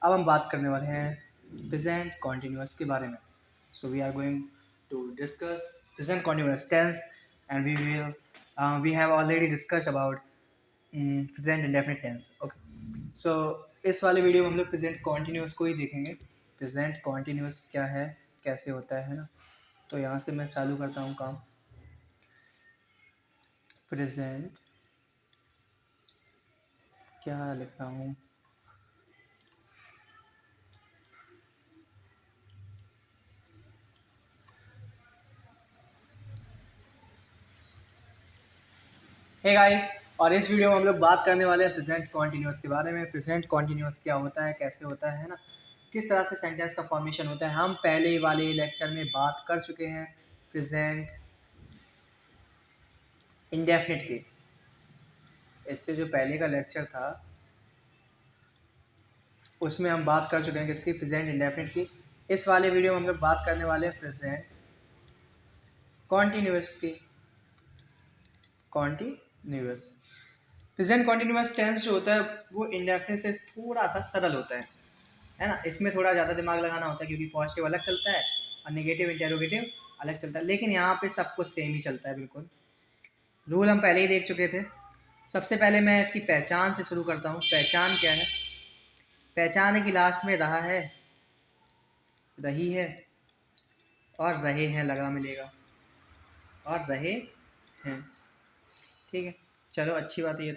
अब हम बात करने वाले हैं प्रेजेंट कॉन्टिन्यूअस के बारे में। So we are going to discuss present continuous tense and we have already discussed about present indefinite tense. Okay, so इस वाले वीडियो में हम लोग प्रेजेंट कॉन्टिन्यूअस को ही देखेंगे। प्रेजेंट कॉन्टिन्यूअस क्या है, कैसे होता है ना। तो यहाँ से मैं चालू करता हूँ काम। प्रेजेंट क्या लिख रहा हूँ, हे गाइस, और इस वीडियो में हम लोग बात करने वाले हैं प्रेजेंट कॉन्टिन्यूअस के बारे में। प्रेजेंट कॉन्टिन्यूअस क्या होता है, कैसे होता है ना, किस तरह से सेंटेंस का फॉर्मेशन होता है, हम पहले वाले लेक्चर में बात कर चुके हैं प्रेजेंट इंडेफिनिट की। इससे जो पहले का लेक्चर था उसमें हम बात कर चुके हैं किसकी, प्रेजेंट इंडेफिनिट की। इस वाले वीडियो में हम लोग बात करने वाले हैं प्रेजेंट कॉन्टिन्यूअस की। कॉन्टिन्यूअस प्रेजेंट कॉन्टिन्यूअस टेंस जो होता है वो इंडेफिनिट से थोड़ा सा सरल होता है ना। इसमें थोड़ा ज़्यादा दिमाग लगाना होता है क्योंकि पॉजिटिव अलग चलता है और नेगेटिव इंटेरोगेटिव अलग चलता है, लेकिन यहाँ पे सब कुछ सेम ही चलता है। बिल्कुल रूल हम पहले ही देख चुके थे। सबसे पहले मैं इसकी पहचान से शुरू करता हूँ। पहचान क्या है? पहचान है कि लास्ट में रहा है, रही है और रहे हैं लगा मिलेगा, और रहे हैं। ठीक है, चलो अच्छी बात है।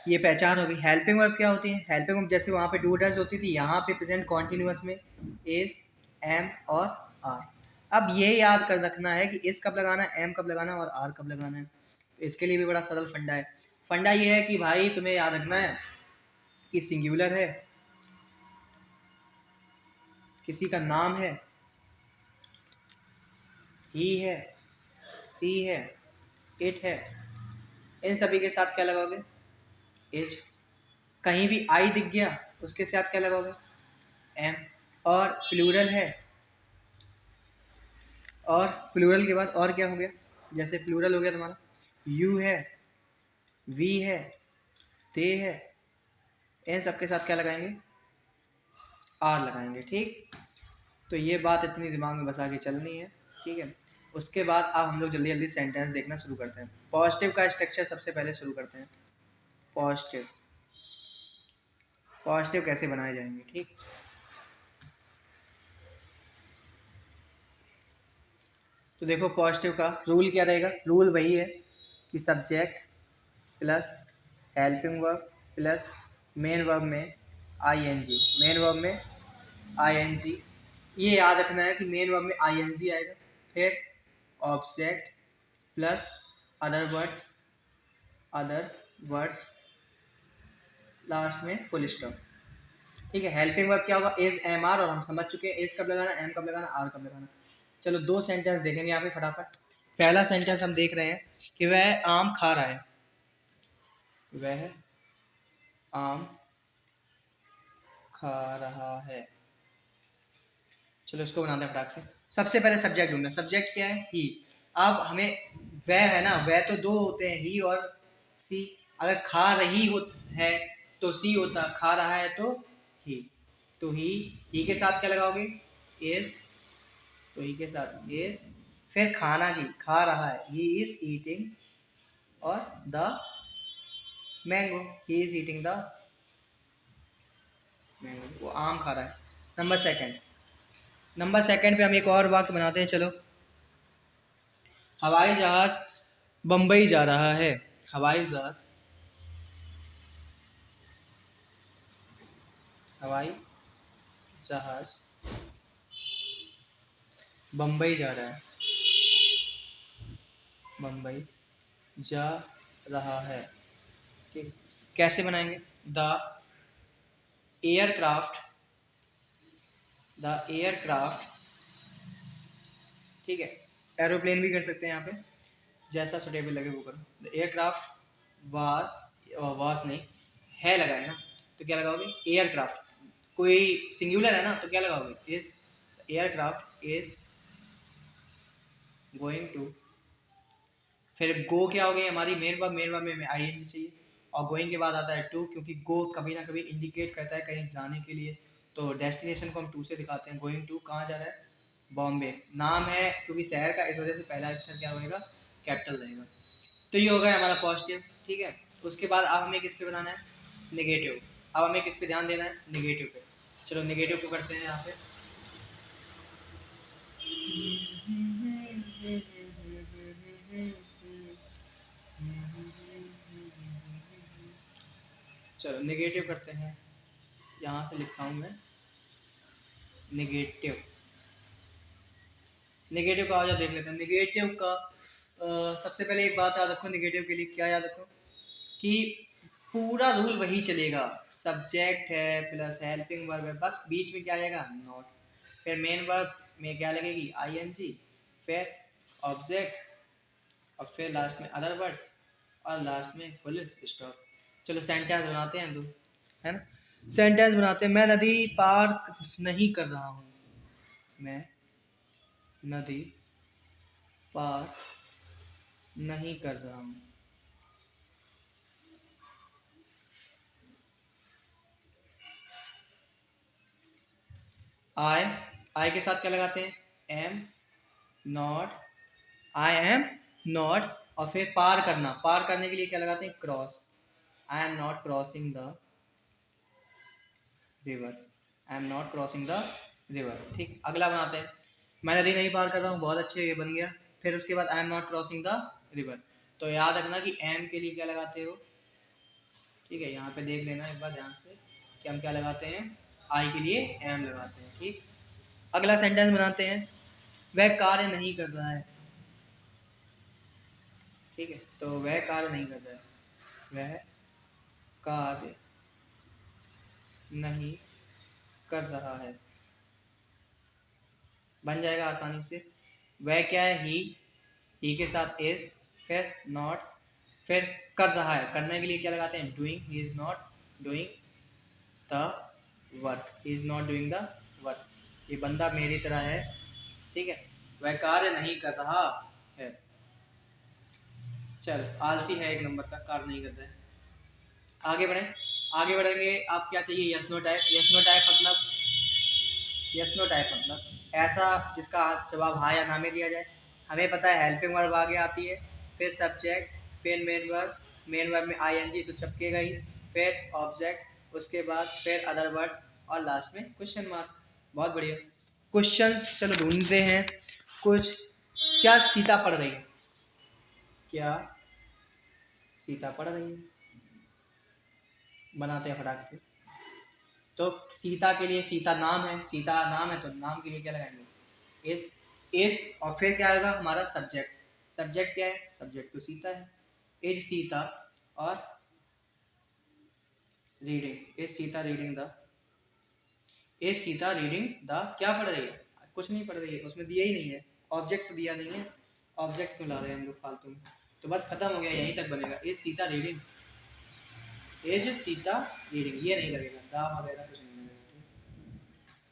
ये पहचान होगी। हेल्पिंग वर्ब क्या होती है? हेल्पिंग वर्ब जैसे वहाँ पे डू डज होती थी, यहाँ पे प्रेजेंट कॉन्टिन्यूअस में इज, एम और आर। अब ये याद कर रखना है कि इस कब लगाना है, एम कब लगाना है और आर कब लगाना है। तो इसके लिए भी बड़ा सरल फंडा है। फंडा ये है कि भाई तुम्हें याद रखना है कि सिंगुलर है, किसी का नाम है, ही है, सी है, इट है, इन सभी के साथ क्या लगाओगे? इज। कहीं भी आई दिख गया उसके साथ क्या लगाओगे? एम। और प्लूरल है, और प्लूरल के बाद और क्या हो गया? जैसे प्लूरल हो गया तुम्हारा यू है, वी है, दे है, इन सबके साथ क्या लगाएंगे? आर लगाएंगे। ठीक, तो ये बात इतनी दिमाग में बसा के चलनी है। ठीक है, उसके बाद अब हम लोग जल्दी जल्दी सेंटेंस देखना शुरू करते हैं। पॉजिटिव का स्ट्रक्चर सबसे पहले शुरू करते हैं। पॉजिटिव, पॉजिटिव कैसे बनाए जाएंगे? ठीक, तो देखो पॉजिटिव का रूल क्या रहेगा। रूल वही है कि subject plus helping verb plus main verb में आईएनजी। मेन वर्ब में आईएनजी, ये याद रखना है कि मेन वर्ब में आईएनजी आएगा। फिर object plus other words, other words, last में फुल स्टॉप। ठीक है, हेल्पिंग वर्ब क्या होगा? Is, am, are. और हम समझ चुके हैं इज कब लगाना, एम कब लगाना, आर कब लगाना। चलो दो सेंटेंस देखेंगे यहाँ पे फटाफट। पहला सेंटेंस हम देख रहे हैं कि वह आम खा रहा है। वह आम खा रहा है। चलो इसको बनाते हैं फटाक से। सबसे पहले सब्जेक्ट ढूंढना। सब्जेक्ट क्या है? ही। अब हमें वह है ना, वह तो दो होते हैं, ही और सी। अगर खा रही हो है तो सी होता, खा रहा है तो ही। तो ही के साथ क्या लगाओगे? इज। तो ही के साथ इज, फिर खाना की, खा रहा है, ही इज ईटिंग, और the mango, he is eating the mango, वो आम खा रहा है। नंबर सेकंड, नंबर सेकंड पे हम एक और वाक्य बनाते हैं। चलो, हवाई जहाज बम्बई जा रहा है। हवाई जहाज, हवाई जहाज बम्बई जा रहा है, बम्बई जा रहा है। ठीक, कैसे बनाएंगे? The aircraft, the aircraft. ठीक है, एरोप्लेन भी कर सकते हैं यहाँ पे, जैसा सुटेबल लगे वो करो। द एयरक्राफ्ट वास नहीं, है लगाए ना, तो क्या लगाओगे? एयरक्राफ्ट। कोई सिंगुलर है ना तो क्या लगाओगे? Is. Aircraft is going to. फिर गो क्या हो गई हमारी? मेन वर्ब, मेन वर्ब में आईएनजी चाहिए, और गोइंग के बाद आता है टू, क्योंकि गो कभी ना कभी इंडिकेट करता है कहीं जाने के लिए, तो डेस्टिनेशन को हम टू से दिखाते हैं, गोइंग टू, कहाँ जा रहा है, बॉम्बे। नाम है क्योंकि शहर का, इस वजह से पहला अक्षर क्या होगा, कैपिटल रहेगा। तो ये हो गया हमारा पॉजिटिव, ठीक है। उसके बाद अब हमें किस पे बनाना है, नेगेटिव। अब हमें किस पे ध्यान देना है, नेगेटिव पे। चलो नेगेटिव को करते हैं यहाँ पे। चलो नेगेटिव करते हैं, यहाँ से लिखता हूँ मैं नेगेटिव। नेगेटिव का वजह देख लेते हैं। नेगेटिव का सबसे पहले एक बात याद रखो, नेगेटिव के लिए क्या याद रखो कि पूरा रूल वही चलेगा, सब्जेक्ट है प्लस हेल्पिंग वर्ब है, बस बीच में क्या आएगा, नॉट। फिर मेन वर्ब में क्या लगेगी, आईएनजी, फिर ऑब्जेक्ट, और फिर लास्ट में अदर वर्ड्स, और लास्ट में फुल स्टॉप। चलो सेंटेंस बनाते हैं दो, है ना। सेंटेंस बनाते हैं। मैं नदी पार नहीं कर रहा हूँ, मैं नदी पार नहीं कर रहा हूँ। आई, आई के साथ क्या लगाते हैं, am not, I am not, और फिर पार करना, पार करने के लिए क्या लगाते हैं, cross, I am not crossing the river, I am not crossing the river. ठीक, अगला बनाते हैं। मैं नदी नहीं पार कर रहा हूँ, बहुत अच्छे, ये बन गया। फिर उसके बाद I am not crossing the river. तो याद रखना कि एम के लिए क्या लगाते हो, ठीक है, यहाँ पे देख लेना एक बार ध्यान से कि हम क्या लगाते हैं, आई के लिए एम लगाते हैं। ठीक, अगला सेंटेंस बनाते हैं। वह कार्य नहीं कर रहा है, ठीक है, तो वह कार्य नहीं कर रहा है, वह कार्य नहीं कर रहा है, बन जाएगा आसानी से। वह क्या है, ही के साथ इज, फिर नॉट, फिर कर रहा है, करने के लिए क्या लगाते हैं, doing, he is not doing the work, he is not doing the work. ये बंदा मेरी तरह है, ठीक है, वह कार्य नहीं कर रहा है। चल, आलसी है एक नंबर का, कार्य नहीं करता है। आगे बढ़े, आगे बढ़ेंगे। आप क्या चाहिए, yes no type. Yes no type मतलब, यस नो टाइप मतलब ऐसा जिसका जवाब हाँ या ना में दिया जाए। हमें पता है हेल्पिंग वर्ब आगे आती है, फिर सब्जेक्ट, फिर मेन वर्ब, मेन वर्ब में आईएनजी तो चपकेगा ही, फिर ऑब्जेक्ट, उसके बाद फिर अदर वर्ड, और लास्ट में क्वेश्चन मार्क। बहुत बढ़िया। क्वेश्चंस चलो ढूंढते हैं कुछ। क्या सीता पढ़ रही है, क्या सीता पढ़ रही है, बनाते हैं फटाक से। तो सीता के लिए, सीता नाम है, सीता नाम है तो नाम के लिए क्या लगाएंगे, इज, इज, और फिर क्या आएगा हमारा सब्जेक्ट। सब्जेक्ट क्या है, सब्जेक्ट तो सीता है, इज सीता, और reading, is Sita reading the, is Sita reading the, क्या पढ़ रही है, कुछ नहीं पढ़ रही है, उसमें दिया ही नहीं है, ऑब्जेक्ट तो दिया नहीं है, ऑब्जेक्ट क्यों ला रहे हैं हम लोग फालतू में। तो बस खत्म हो गया, यहीं तक बनेगा, is Sita reading, is Sita reading, ये नहीं लगेगा, दा वगैरह कुछ नहीं लगेगा।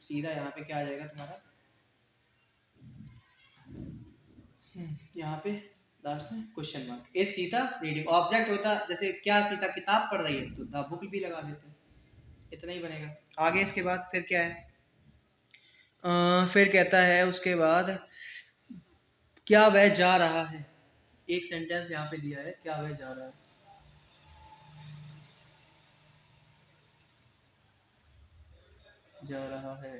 सीधा यहाँ पे क्या आ जाएगा तुम्हारा, यहाँ पे लास्ट में question mark. Is Sita reading, object होता जैसे क्या सीता किताब पढ़ रही है तो द बुक भी लगा देते हैं, इतना ही बनेगा। आगे इसके बाद फिर क्या है, फिर कहता है उसके बाद, क्या वह जा रहा है। एक सेंटेंस यहाँ पे दिया है, क्या वह जा रहा है, जा रहा है।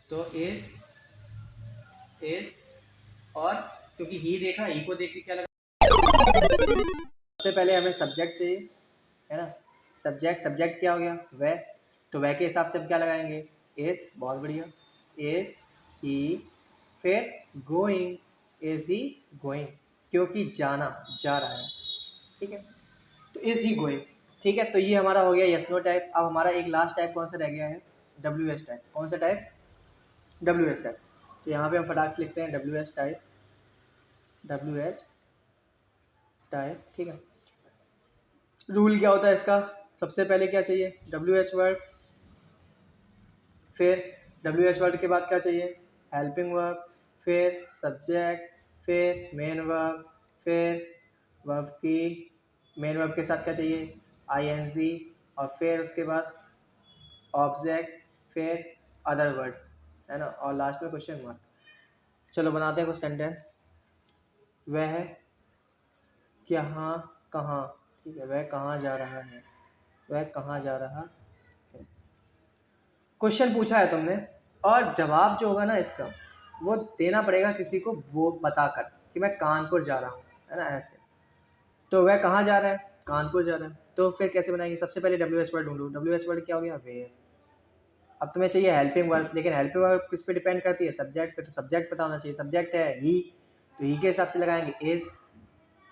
तो इज, और क्योंकि ही देखा, ही को देख के क्या लगा, सबसे पहले हमें सब्जेक्ट चाहिए, है ना। सब्जेक्ट, सब्जेक्ट क्या हो गया, वह, तो वह के हिसाब से हम क्या लगाएंगे, इज, बहुत बढ़िया, इज ही, फिर गोइंग, इज ही गोइंग, क्योंकि जाना, जा रहा है, ठीक है, तो इज ही गोइंग। ठीक है, तो ये हमारा हो गया यस नो टाइप। अब हमारा एक लास्ट टाइप कौन सा रह गया है, डब्ल्यू एस टाइप। कौन सा टाइप, डब्ल्यू एस टाइप। तो यहाँ पे हम फटाक से लिखते हैं W S type, W H type, ठीक है। रूल क्या होता है इसका, सबसे पहले क्या चाहिए, डब्ल्यू एच वर्ड, फिर डब्ल्यू एच वर्ड के बाद क्या चाहिए, हेल्पिंग वर्ब, फिर सब्जेक्ट, फिर मेन वर्ब, फिर वर्ब की, मेन वर्ब के साथ क्या चाहिए, आई एन जी, और फिर उसके बाद ऑब्जेक्ट, फिर अदर वर्ड्स, है ना, और लास्ट में क्वेश्चन मार्क। चलो बनाते हैं कुछ सेंटेंस। वह यहाँ कहाँ, ठीक है, वह कहाँ जा रहा है, वह कहाँ जा रहा है। क्वेश्चन पूछा है तुमने और जवाब जो होगा ना इसका वो देना पड़ेगा किसी को वो बताकर कि मैं कानपुर जा रहा हूँ, है ना, ऐसे। तो वह कहाँ जा रहा है, कानपुर जा रहा है, तो फिर कैसे बनाएंगे? सबसे पहले डब्ल्यू एच वर्ड ढूंढो। डब्ल्यू एच वर्ड क्या हो गया? वेयर। अब तुम्हें चाहिए हेल्पिंग वर्ब, लेकिन हेल्पिंग वर्ब किस पे डिपेंड करती है? सब्जेक्ट पे। तो सब्जेक्ट पता होना चाहिए। सब्जेक्ट है ही, तो ही के हिसाब से लगाएंगे is.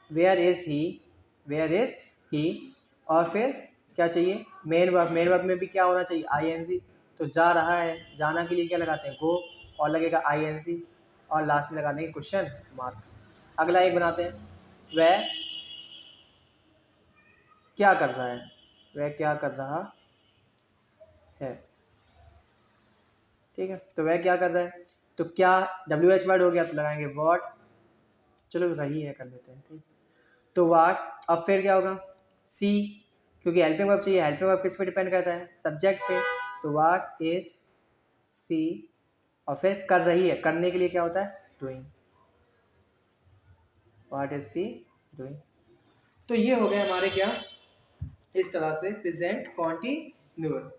Where is he, where is he. और फिर क्या चाहिए? Main verb. मेन वर्ब में भी क्या होना चाहिए? I N G. तो जा रहा है, जाना के लिए क्या लगाते हैं? गो, और लगेगा आई एन जी, और लास्ट में लगा देंगे क्वेश्चन मार्क। अगला एक बनाते हैं। वह क्या कर रहा है, वह क्या कर रहा है, ठीक है। तो वह क्या कर रहा है, तो क्या डब्ल्यू एच वर्ड हो गया, तो लगाएंगे वॉट। चलो रही है कर लेते हैं, ठीक। तो वाट। अब फिर क्या होगा? सी, क्योंकि हेल्पिंग वर्ब चाहिए। हेल्पिंग वर्ब किस पे डिपेंड करता है? सब्जेक्ट पे। तो वाट इज सी, और फिर कर रही है, करने के लिए क्या होता है? Doing. What is she doing. तो ये हो गया हमारे क्या, इस तरह से प्रेजेंट कॉन्टिन्यूअस।